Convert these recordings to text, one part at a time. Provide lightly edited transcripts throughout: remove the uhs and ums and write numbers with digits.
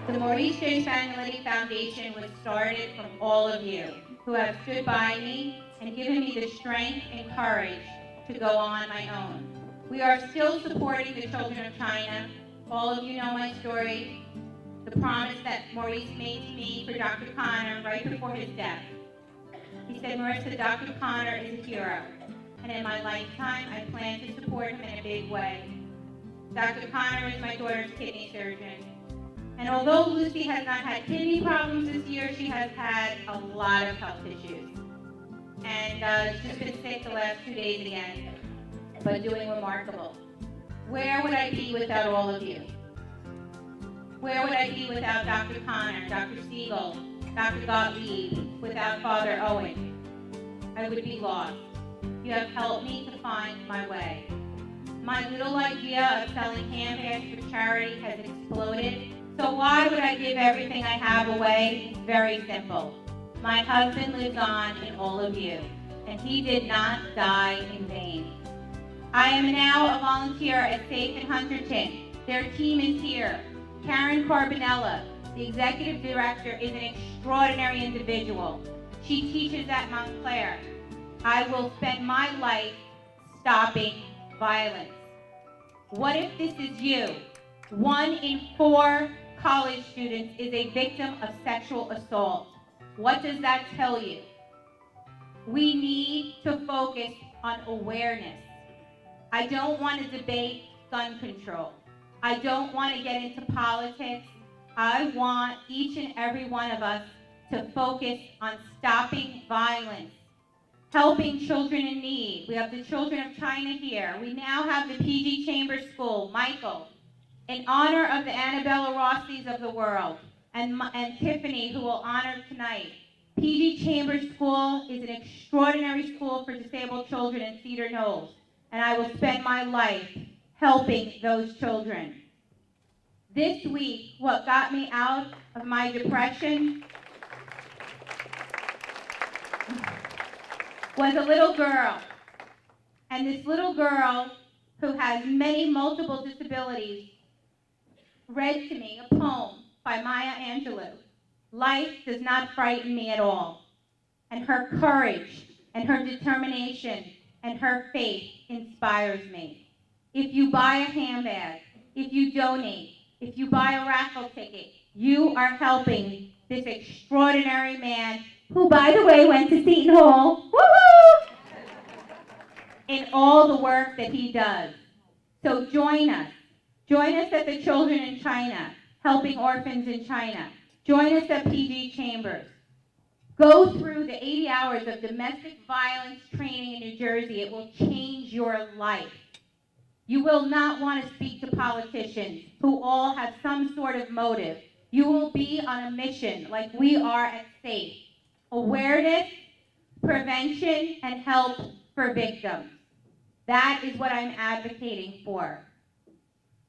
The Maurice J. Spagnoletti Foundation was started from all of you who have stood by me and given me the strength and courage to go on my own. We are still supporting the children of China. All of you know my story, the promise that Maurice made to me for Dr. Connor right before his death. He said, Marissa, Dr. Connor is a hero, and in my lifetime, I plan to support him in a big way. Dr. Connor is my daughter's kidney surgeon. And although Lucy has not had kidney problems this year, she has had a lot of health issues. And she's been sick the last 2 days again, but doing remarkable. Where would I be without all of you? Where would I be without Dr. Connor, Dr. Siegel, Dr. Gottlieb, without Father Owen? I would be lost. You have helped me to find my way. My little idea of selling handbags for charity has exploded. So why would I give everything I have away? It's very simple. My husband lives on in all of you, and he did not die in vain. I am now a volunteer at Safe in Hunterton. Their team is here. Karen Carbonella, the executive director, is an extraordinary individual. She teaches at Montclair. I will spend my life stopping violence. What if this is you? 1 in 4 college students is a victim of sexual assault. What does that tell you? We need to focus on awareness. I don't want to debate gun control. I don't want to get into politics. I want each and every one of us to focus on stopping violence, helping children in need. We have the children of China here. We now have the PG Chambers School, Michael, in honor of the Annabella Rossis of the world, and Tiffany, who will honor tonight. PG Chambers School is an extraordinary school for disabled children in Cedar Knolls, and I will spend my life helping those children. This week, what got me out of my depression was a little girl. And this little girl, who has many multiple disabilities, read to me a poem by Maya Angelou. Life does not frighten me at all. And her courage and her determination and her faith inspires me. If you buy a handbag, if you donate, if you buy a raffle ticket, you are helping this extraordinary man, who, by the way, went to Seton Hall, woohoo, in all the work that he does. So join us. Join us at the Children in China, helping orphans in China. Join us at PG Chambers. Go through the 80 hours of domestic violence training in New Jersey. It will change your life. You will not want to speak to politicians who all have some sort of motive. You will be on a mission like we are at SAFE. Awareness, prevention, and help for victims. That is what I'm advocating for.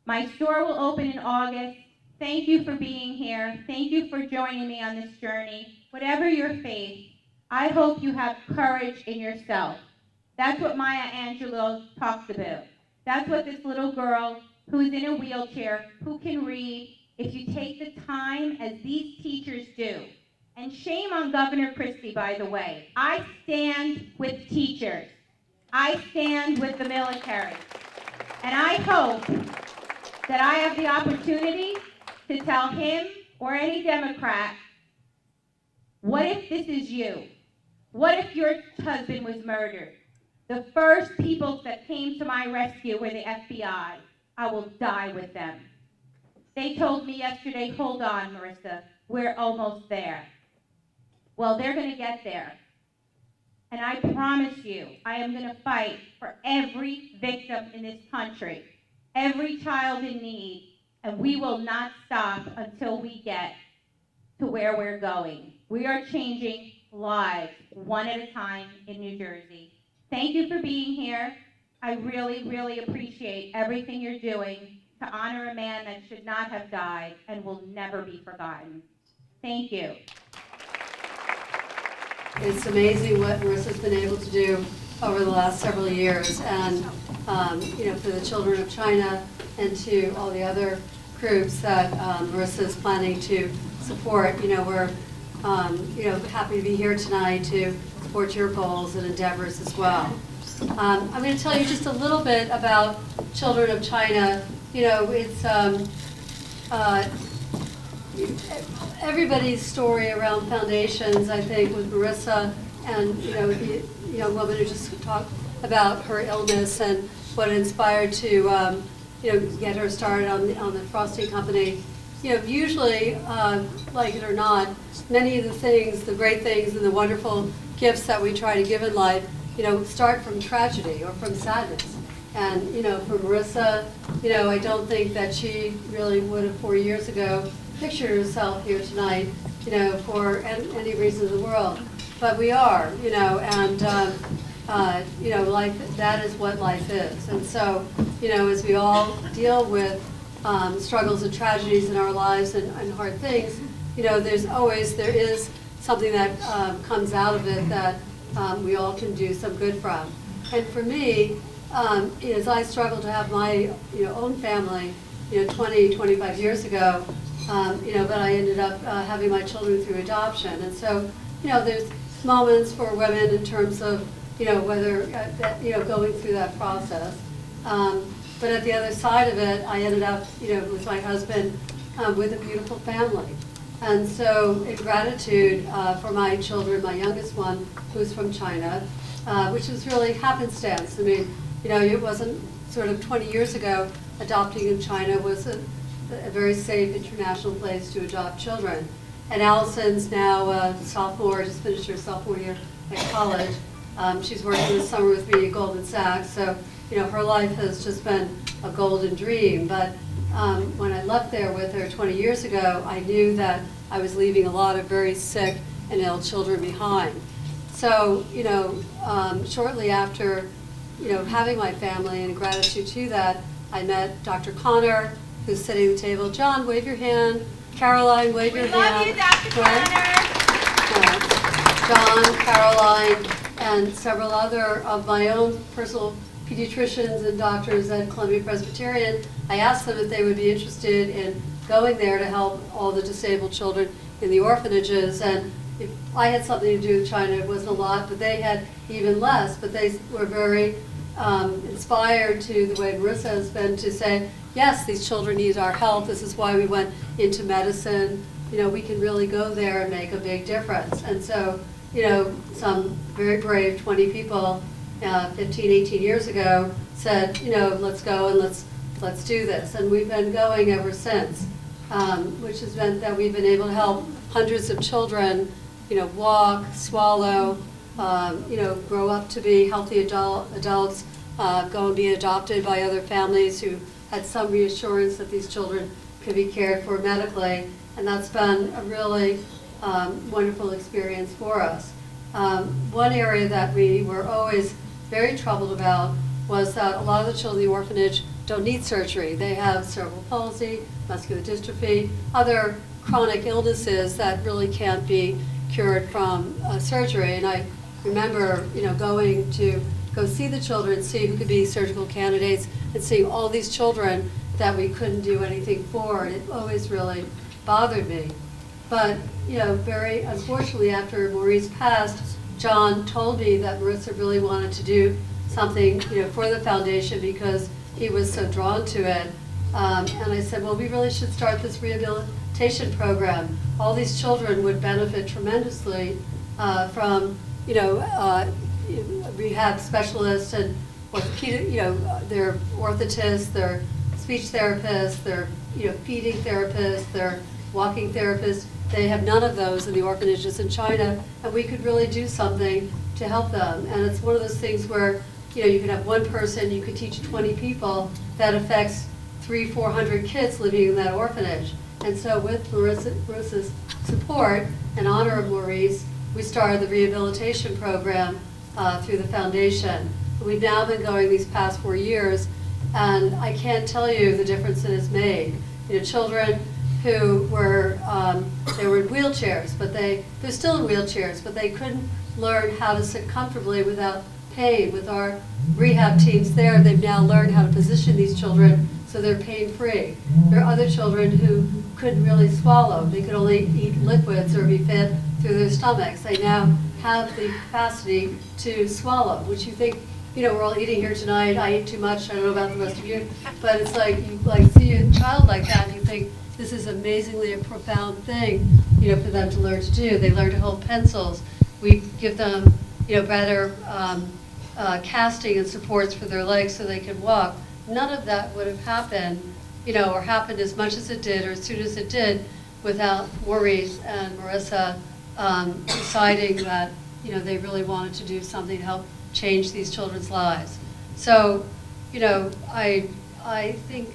My store will open in August. Thank you for being here. Thank you for joining me on this journey. Whatever your faith, I hope you have courage in yourself. That's what Maya Angelou talks about. That's what this little girl who's in a wheelchair, who can read, if you take the time as these teachers do. And shame on Governor Christie, by the way. I stand with teachers. I stand with the military. And I hope that I have the opportunity to tell him or any Democrat, what if this is you? What if your husband was murdered? The first people that came to my rescue were the FBI. I will die with them. They told me yesterday, hold on, Marissa, we're almost there. Well, they're going to get there. And I promise you, I am going to fight for every victim in this country, every child in need, and we will not stop until we get to where we're going. We are changing lives one at a time in New Jersey. Thank you for being here. I really, really appreciate everything you're doing to honor a man that should not have died and will never be forgotten. Thank you. It's amazing what Marissa's been able to do over the last several years, and for the children of China and to all the other groups that Marissa is planning to support. We're happy to be here tonight to support your goals and endeavors as well. I'm going to tell you just a little bit about Children of China. It's everybody's story around foundations, I think, with Marissa and, the young woman who just talked about her illness and what inspired to, get her started on the frosting company. Usually, like it or not, many of the things, the great things and the wonderful gifts that we try to give in life, start from tragedy or from sadness. And, for Marissa, I don't think that she really would have 4 years ago pictured herself here tonight, for any reason in the world. But we are, and, life, that is what life is. And so, as we all deal with struggles and tragedies in our lives and hard things, there is something that comes out of it that we all can do some good from. And for me, as I struggled to have my own family, 20, 25 years ago, but I ended up having my children through adoption. And so, there's moments for women in terms of, whether, going through that process. But at the other side of it, I ended up, with my husband, with a beautiful family. And so in gratitude for my children, my youngest one, who's from China, which was really happenstance. I mean, it wasn't sort of 20 years ago, adopting in China was a very safe international place to adopt children. And Allison's now a sophomore, just finished her sophomore year at college. She's working this summer with me at Goldman Sachs, so her life has just been a golden dream. But when I left there with her 20 years ago, I knew that I was leaving a lot of very sick and ill children behind. So, shortly after, having my family, and in gratitude to that, I met Dr. Connor, who's sitting at the table. John, wave your hand. Caroline, wave your hand. We love you, Dr. Connor. John, Caroline, and several other of my own personal pediatricians and doctors at Columbia Presbyterian. I asked them if they would be interested in going there to help all the disabled children in the orphanages. And if I had something to do with China, it wasn't a lot, but they had even less. But they were very inspired to the way Marissa has been to say, yes, these children need our help. This is why we went into medicine. We can really go there and make a big difference. And so, some very brave 20 people 15, 18 years ago said, let's go and let's do this. And we've been going ever since, which has meant that we've been able to help hundreds of children, walk, swallow, grow up to be healthy adults, go and be adopted by other families who had some reassurance that these children could be cared for medically. And that's been a really wonderful experience for us. One area that we were always very troubled about was that a lot of the children in the orphanage don't need surgery. They have cerebral palsy, muscular dystrophy, other chronic illnesses that really can't be cured from surgery. And I remember, going to go see the children, see who could be surgical candidates, and seeing all these children that we couldn't do anything for. And it always really bothered me. But, very unfortunately, after Maurice passed, John told me that Marissa really wanted to do something, for the foundation because he was so drawn to it. And I said, well, we really should start this rehabilitation program. All these children would benefit tremendously from, rehab specialists and orthopedic, their orthotists, their speech therapists, their, feeding therapists, their walking therapists. They have none of those in the orphanages in China, and we could really do something to help them. And it's one of those things where, you could have one person, you could teach 20 people, that affects 300-400 kids living in that orphanage. And so with Marissa's support, in honor of Maurice, we started the rehabilitation program through the foundation. We've now been going these past 4 years, and I can't tell you the difference it has made. Children who were, they were in wheelchairs, but they're still in wheelchairs, but they couldn't learn how to sit comfortably without pain. With our rehab teams there, they've now learned how to position these children so they're pain-free. There are other children who couldn't really swallow. They could only eat liquids or be fed through their stomachs. They now have the capacity to swallow, which you think, you know, we're all eating here tonight. I eat too much. I don't know about the rest of you. But it's like, you like see a child like that and you think, this is amazingly a profound thing, you know, for them to learn to do. They learn to hold pencils. We give them, you know, better casting and supports for their legs so they can walk. None of that would have happened, you know, or happened as much as it did or as soon as it did without Maurice and Marissa deciding that, you know, they really wanted to do something to help change these children's lives. So, you know, I think,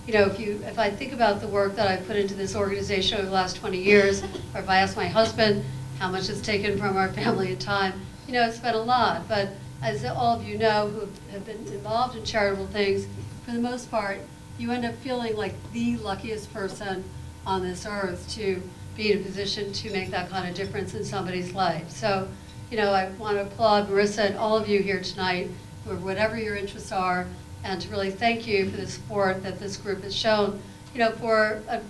you know, if I think about the work that I put into this organization over the last 20 years, or if I ask my husband how much it's taken from our family and time, you know, it's been a lot. But as all of you know who have been involved in charitable things, for the most part, you end up feeling like the luckiest person on this earth to be in a position to make that kind of difference in somebody's life. So, you know, I want to applaud Marissa and all of you here tonight, or whatever your interests are, and to really thank you for the support that this group has shown, you know, for a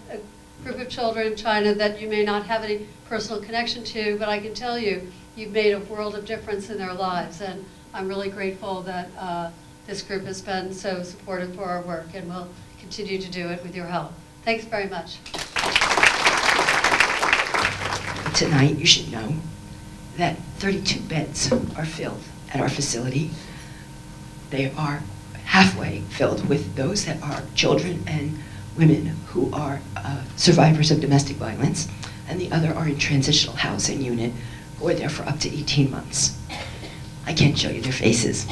group of children in China that you may not have any personal connection to, but I can tell you, you've made a world of difference in their lives, and I'm really grateful that this group has been so supportive for our work, and will continue to do it with your help. Thanks very much. Tonight, you should know that 32 beds are filled at our facility. They are halfway filled with those that are children and women who are survivors of domestic violence, and the other are in transitional housing unit who are there for up to 18 months. I can't show you their faces.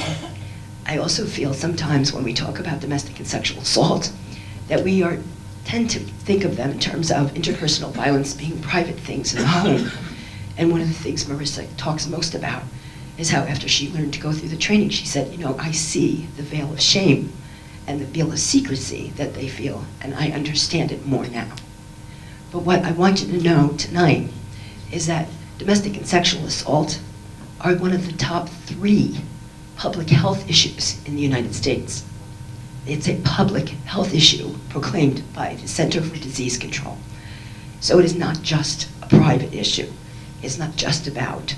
I also feel sometimes when we talk about domestic and sexual assault that we tend to think of them in terms of interpersonal violence being private things in the home. And one of the things Marissa talks most about is how after she learned to go through the training, she said, you know, I see the veil of shame and the veil of secrecy that they feel, and I understand it more now. But what I want you to know tonight is that domestic and sexual assault are one of the top 3 public health issues in the United States. It's a public health issue proclaimed by the Center for Disease Control. So it is not just a private issue. It's not just about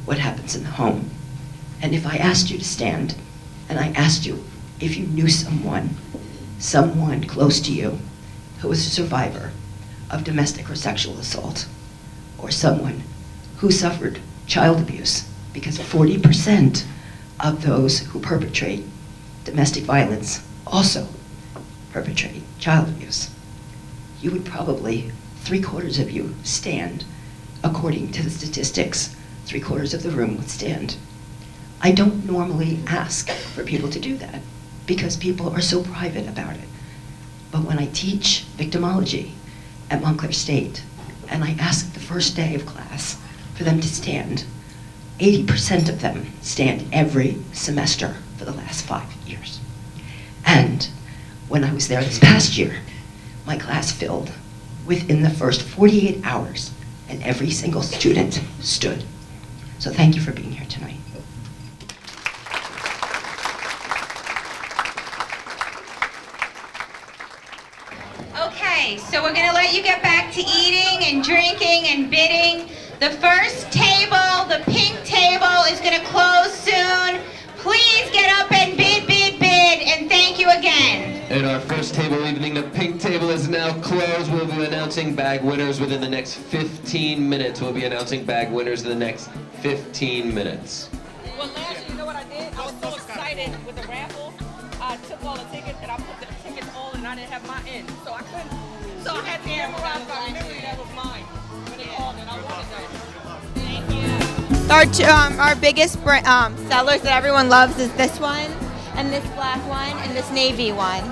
what happens in the home. And if I asked you to stand, and I asked you if you knew someone close to you who was a survivor of domestic or sexual assault, or someone who suffered child abuse, because 40% of those who perpetrate domestic violence also perpetrate child abuse, you would probably, 3/4 of you stand. According to the statistics, 3/4 of the room would stand. I don't normally ask for people to do that because people are so private about it. But when I teach victimology at Montclair State, and I ask the first day of class for them to stand, 80% of them stand every semester for the last 5 years. And when I was there this past year, my class filled within the first 48 hours, and every single student stood. So thank you for being here tonight. Okay, so we're going to let you get back to eating and drinking and bidding. The first table, the pink table, is going to close soon. Please get up and bid, bid, bid, and thank you again. And our first table evening, the pink table is now closed. We'll be announcing bag winners within the next 15 minutes. We'll be announcing bag winners in the next 15 minutes. Well, last year, you know what I did? I was so excited with the raffle. I took all the tickets and I put the tickets all and I didn't have my end. So I couldn't. So I had to memorize my memory that was mine. When they called and I wanted that. Thank you. Our biggest sellers that everyone loves is this one, and this black one, and this navy one.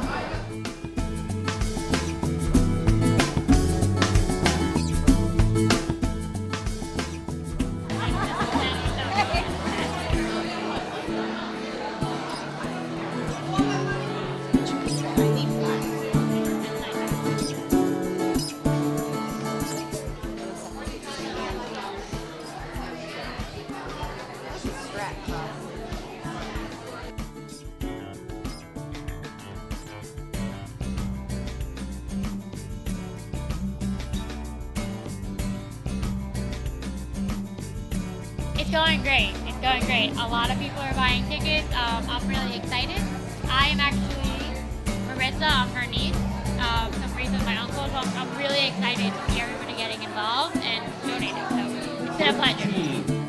going great. It's going great. A lot of people are buying tickets. I'm really excited. I am actually Marissa. I'm her niece. So Marissa's my uncle. So I'm really excited to see everybody getting involved and donating. So it's been a pleasure.